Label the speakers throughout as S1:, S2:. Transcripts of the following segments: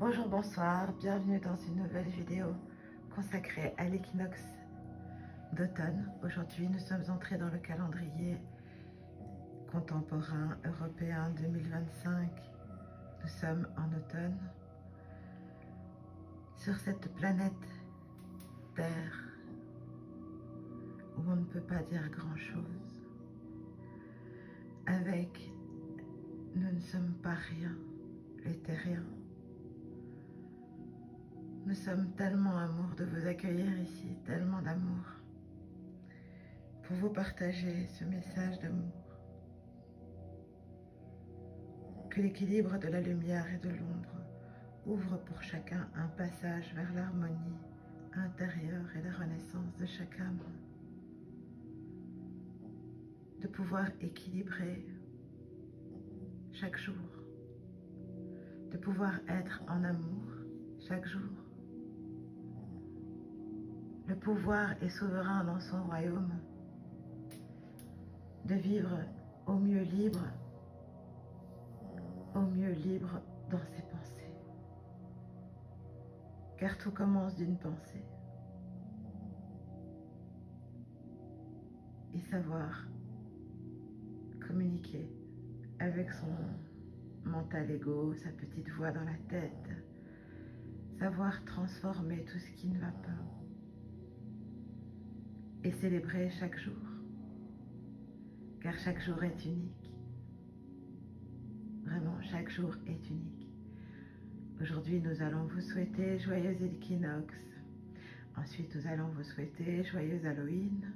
S1: Bonjour, bonsoir, bienvenue dans une nouvelle vidéo consacrée à l'équinoxe d'automne. Aujourd'hui, nous sommes entrés dans le calendrier contemporain européen 2025. Nous sommes en automne. Sur cette planète Terre, où on ne peut pas dire grand-chose, avec nous ne sommes pas rien, les terriens. Nous sommes tellement amour de vous accueillir ici, tellement d'amour, pour vous partager ce message d'amour. Que l'équilibre de la lumière et de l'ombre ouvre pour chacun un passage vers l'harmonie intérieure et la renaissance de chaque âme. De pouvoir équilibrer chaque jour. De pouvoir être en amour chaque jour. Le pouvoir est souverain dans son royaume. De vivre au mieux libre dans ses pensées. Car tout commence d'une pensée. Et savoir communiquer avec son mental ego, sa petite voix dans la tête, savoir transformer tout ce qui ne va pas et célébrer chaque jour, car chaque jour est unique. Vraiment, chaque jour est unique. Aujourd'hui, nous allons vous souhaiter joyeux équinoxe. Ensuite, nous allons vous souhaiter joyeux Halloween.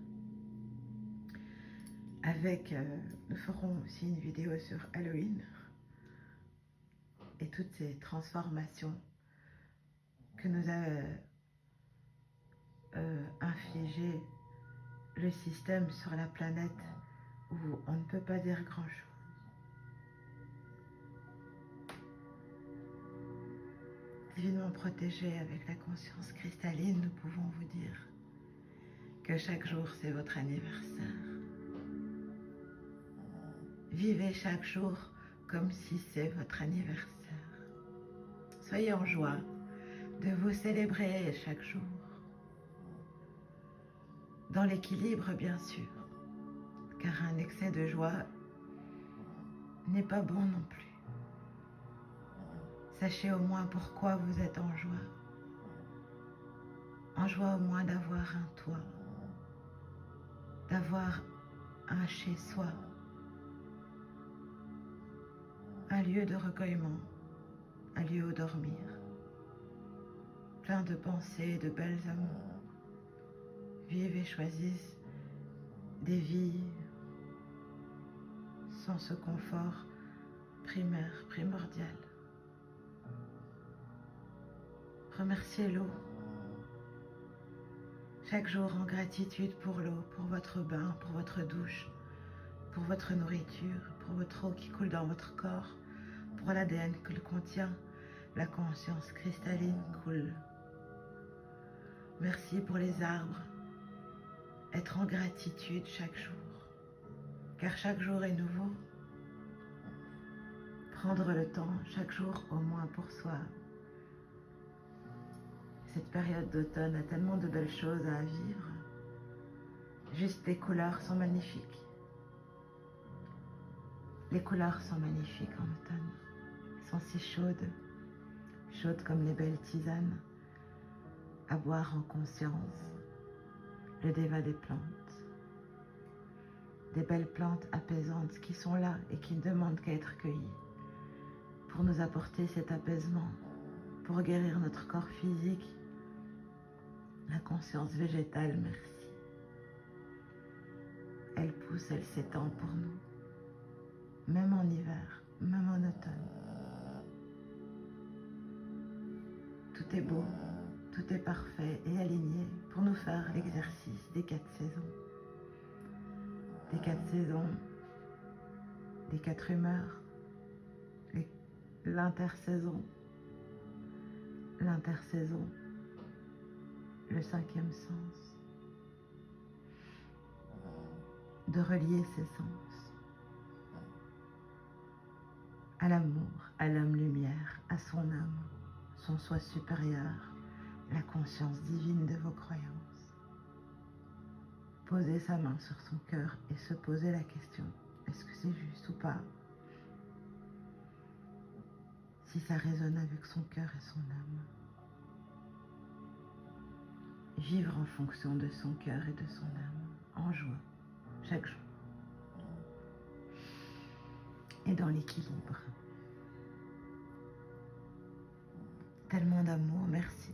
S1: Nous ferons aussi une vidéo sur Halloween et toutes ces transformations que nous a infligé le système sur la planète où on ne peut pas dire grand-chose. Divinement protégés avec la conscience cristalline, nous pouvons vous dire que chaque jour c'est votre anniversaire. Vivez chaque jour comme si c'est votre anniversaire. Soyez en joie de vous célébrer chaque jour. Dans l'équilibre, bien sûr, car un excès de joie n'est pas bon non plus. Sachez au moins pourquoi vous êtes en joie. En joie au moins d'avoir un toit, d'avoir un chez-soi, un lieu de recueillement, un lieu où dormir, plein de pensées, de belles amours. Vivent et choisissent des vies sans ce confort primaire, primordial. Remerciez l'eau. Chaque jour en gratitude pour l'eau, pour votre bain, pour votre douche, pour votre nourriture, pour votre eau qui coule dans votre corps, pour l'ADN qu'elle contient, la conscience cristalline coule. Merci pour les arbres. Être en gratitude chaque jour, car chaque jour est nouveau. Prendre le temps chaque jour au moins pour soi. Cette période d'automne a tellement de belles choses à vivre. Juste les couleurs sont magnifiques. Les couleurs sont magnifiques en automne. Elles sont si chaudes, chaudes comme les belles tisanes, à boire en conscience. Le déva des plantes. Des belles plantes apaisantes qui sont là et qui ne demandent qu'à être cueillies pour nous apporter cet apaisement, pour guérir notre corps physique. La conscience végétale, merci. Elle pousse, elle s'étend pour nous, même en hiver, même en automne. Tout est beau, tout est parfait et aligné pour nous faire l'exercice des 4 saisons. Des 4 saisons, des 4 humeurs, l'intersaison, le 5e sens. De relier ses sens à l'amour, à l'âme lumière, à son âme, son soi supérieur, la conscience divine de vos croyances. Posez sa main sur son cœur et se poser la question, est-ce que c'est juste ou pas? Si ça résonne avec son cœur et son âme. Vivre en fonction de son cœur et de son âme, en joie, chaque jour. Et dans l'équilibre. Tellement d'amour, merci.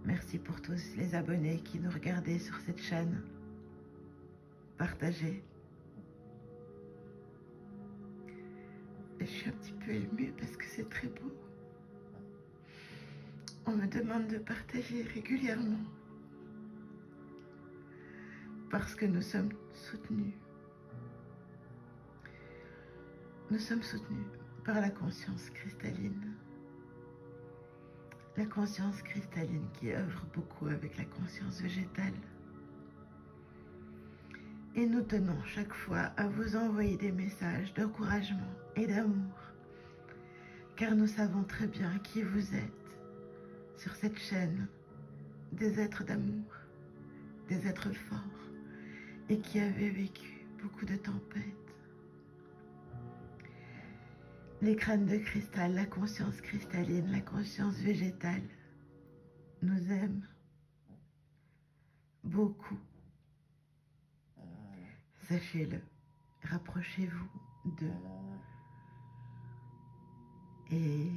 S1: Merci pour tous les abonnés qui nous regardaient sur cette chaîne. Partagez. Et je suis un petit peu émue parce que c'est très beau. On me demande de partager régulièrement. Parce que nous sommes soutenus. Nous sommes soutenus par la conscience cristalline. La conscience cristalline qui œuvre beaucoup avec la conscience végétale. Et nous tenons chaque fois à vous envoyer des messages d'encouragement et d'amour, car nous savons très bien qui vous êtes sur cette chaîne, des êtres d'amour, des êtres forts, et qui avaient vécu beaucoup de tempêtes. Les crânes de cristal, la conscience cristalline, la conscience végétale nous aiment beaucoup. Sachez-le, rapprochez-vous d'eux et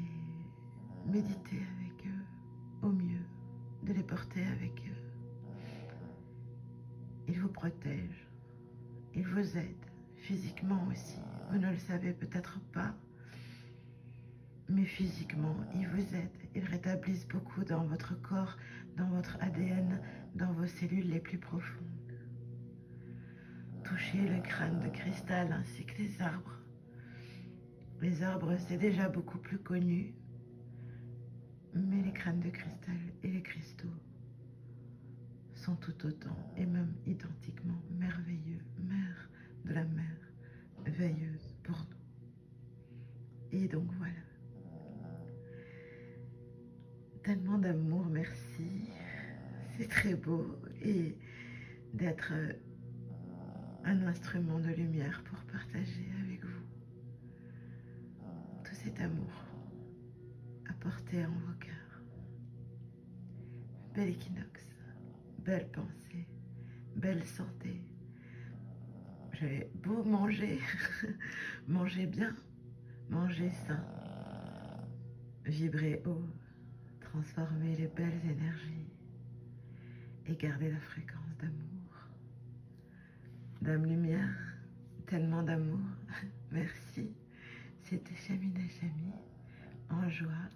S1: méditez avec eux au mieux, de les porter avec eux. Ils vous protègent, ils vous aident physiquement aussi. Vous ne le savez peut-être pas, mais physiquement, ils vous aident. Ils rétablissent beaucoup dans votre corps, dans votre ADN, dans vos cellules les plus profondes. Touchez le crâne de cristal ainsi que les arbres. Les arbres, c'est déjà beaucoup plus connu, mais les crânes de cristal et les cristaux sont tout autant et même identiquement merveilleux, mère de la mer, veilleuse pour nous. Et donc voilà. Tellement d'amour, merci. C'est très beau et d'être un instrument de lumière pour partager avec vous tout cet amour apporté en vos cœurs. Bel équinoxe, belle pensée, belle santé. J'avais beau manger, manger bien, manger sain, vibrer haut, transformer les belles énergies et garder la fréquence d'amour. Dame Lumière, tellement d'amour, merci. C'était Chamina Chami, en joie,